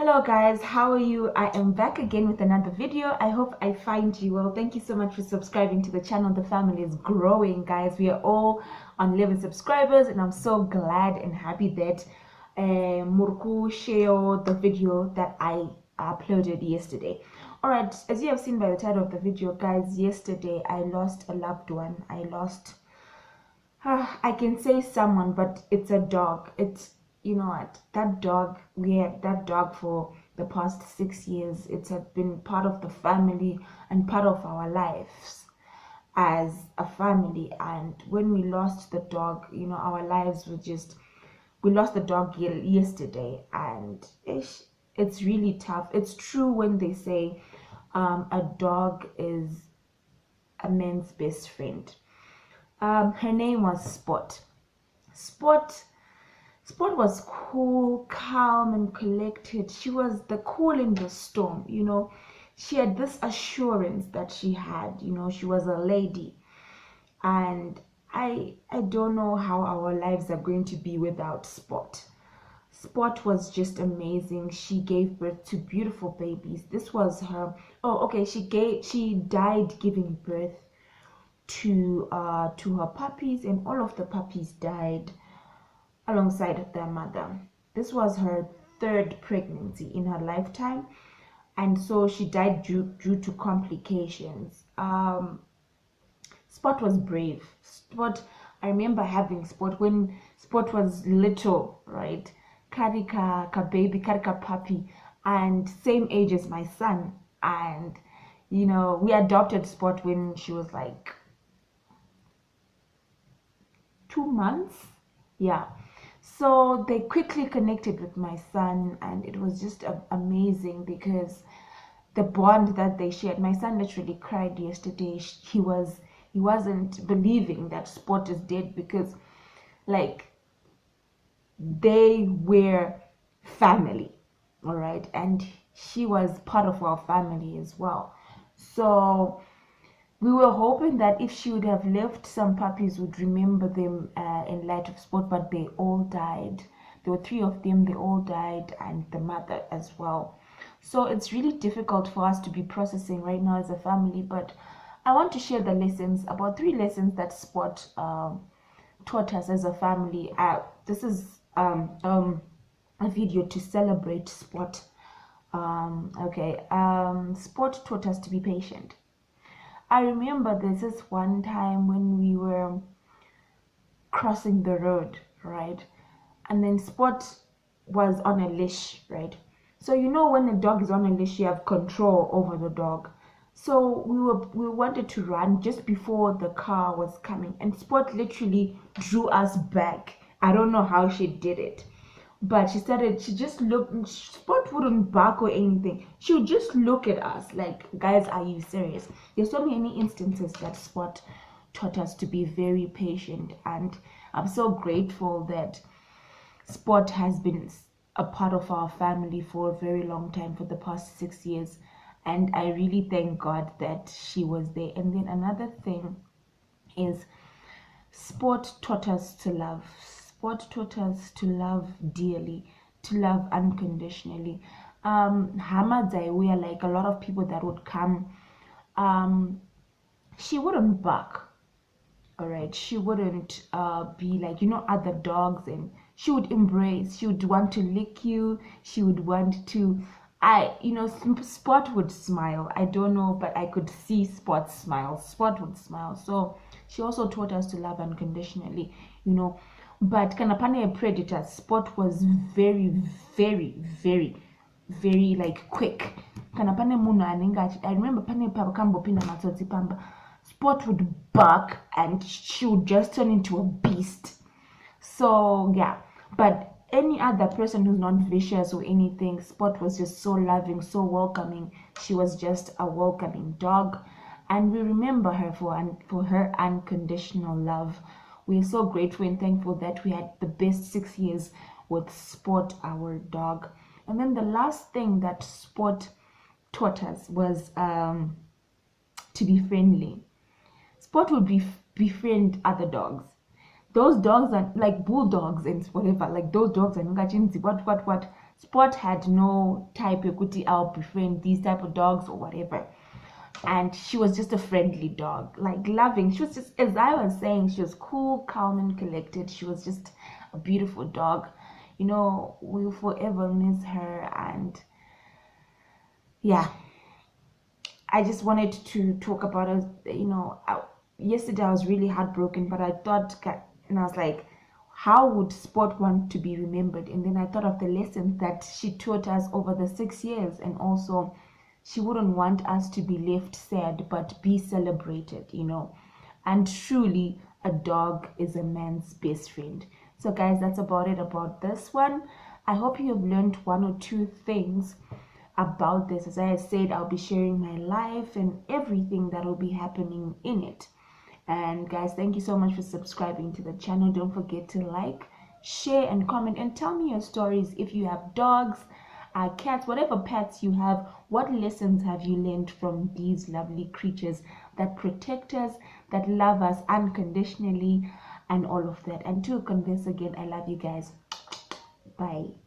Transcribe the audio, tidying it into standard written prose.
Hello guys, how are you? I am back again with another video. I hope I find you well. Thank you so much for subscribing to the channel. The family is growing, guys. We are all on 11 subscribers and I'm so glad and happy that Murku shared the video that I uploaded yesterday. Alright, as you have seen by the title of the video, guys, yesterday I lost a loved one. I lost I can say someone, but it's a dog. You know what, that dog, we had that dog for the past 6 years. It's been part of the family and part of our lives as a family. And when we lost the dog, our lives were just, we lost the dog yesterday, and it's really tough. It's true when they say a dog is a man's best friend. Her name was Spot. Spot Spot was cool, calm, and collected. She was the cool in the storm. She had this assurance that she had. She was a lady, and I don't know how our lives are going to be without Spot. Spot was just amazing. She gave birth to beautiful babies. This was her. Oh, okay. She died giving birth to her puppies, and all of the puppies died alongside their mother. This was her third pregnancy in her lifetime, and so she died due to complications. Spot was brave. Spot, I remember having Spot when Spot was little, right? Karika baby, Karika puppy, and same age as my son. And we adopted Spot when she was like 2 months. Yeah. So they quickly connected with my son, and it was just amazing because the bond that they shared. My son literally cried yesterday. He wasn't believing that Spot is dead, because like they were family, all right, and she was part of our family as well. So we were hoping that if she would have left, some puppies would remember them in light of Spot, but they all died. There were 3 of them, they all died, and the mother as well. So it's really difficult for us to be processing right now as a family, but I want to share the lessons, about 3 lessons that Spot taught us as a family. This is a video to celebrate Spot. Spot taught us to be patient. I remember there's this one time when we were crossing the road, right? And then Spot was on a leash, right? So when a dog is on a leash, you have control over the dog. So we wanted to run just before the car was coming, and Spot literally drew us back. I don't know how she did it, but she just looked. Spot wouldn't bark or anything. She would just look at us like, guys, are you serious? There's so many instances that Spot taught us to be very patient, and I'm so grateful that Spot has been a part of our family for a very long time, for the past 6 years, and I really thank God that she was there. And then another thing is, Spot taught us to love. Spot taught us to love dearly, to love unconditionally. We are like a lot of people that would come. She wouldn't bark, all right. She wouldn't be like other dogs, and she would embrace. She would want to lick you. She would want to. Spot would smile. I don't know, but I could see Spot smile. Spot would smile. So she also taught us to love unconditionally. But kanapane a predator, Spot was very, very, very, very like quick. Kanapane muna anenga. I remember pane pakambo pina matsotsi pamba. Spot would bark and she would just turn into a beast. So yeah, but any other person who's not vicious or anything, Spot was just so loving, so welcoming. She was just a welcoming dog, and we remember her for her unconditional love. We are so grateful and thankful that we had the best 6 years with Spot, our dog. And then the last thing that Spot taught us was to be friendly. Spot would befriend other dogs. Those dogs are like bulldogs and whatever, like those dogs are what. Spot had no type yokuti, I'll befriend these type of dogs or whatever. And she was just a friendly dog, like loving. She was just, as I was saying, she was cool, calm, and collected. She was just a beautiful dog. You know, we'll forever miss her. And yeah, I just wanted to talk about it. You know, yesterday I was really heartbroken, but I thought, and I was like, how would Spot want to be remembered? And then I thought of the lessons that she taught us over the 6 years, and also she wouldn't want us to be left sad, but be celebrated, you know. And truly, a dog is a man's best friend. So, guys, that's about it about this one. I hope you have learned one or two things about this. As I said, I'll be sharing my life and everything that will be happening in it. And guys, thank you so much for subscribing to the channel. Don't forget to like, share, and comment, and tell me your stories. If you have dogs, cats, whatever pets you have, what lessons have you learned from these lovely creatures that protect us, that love us unconditionally, and all of that. And to convince again, I love you guys. Bye.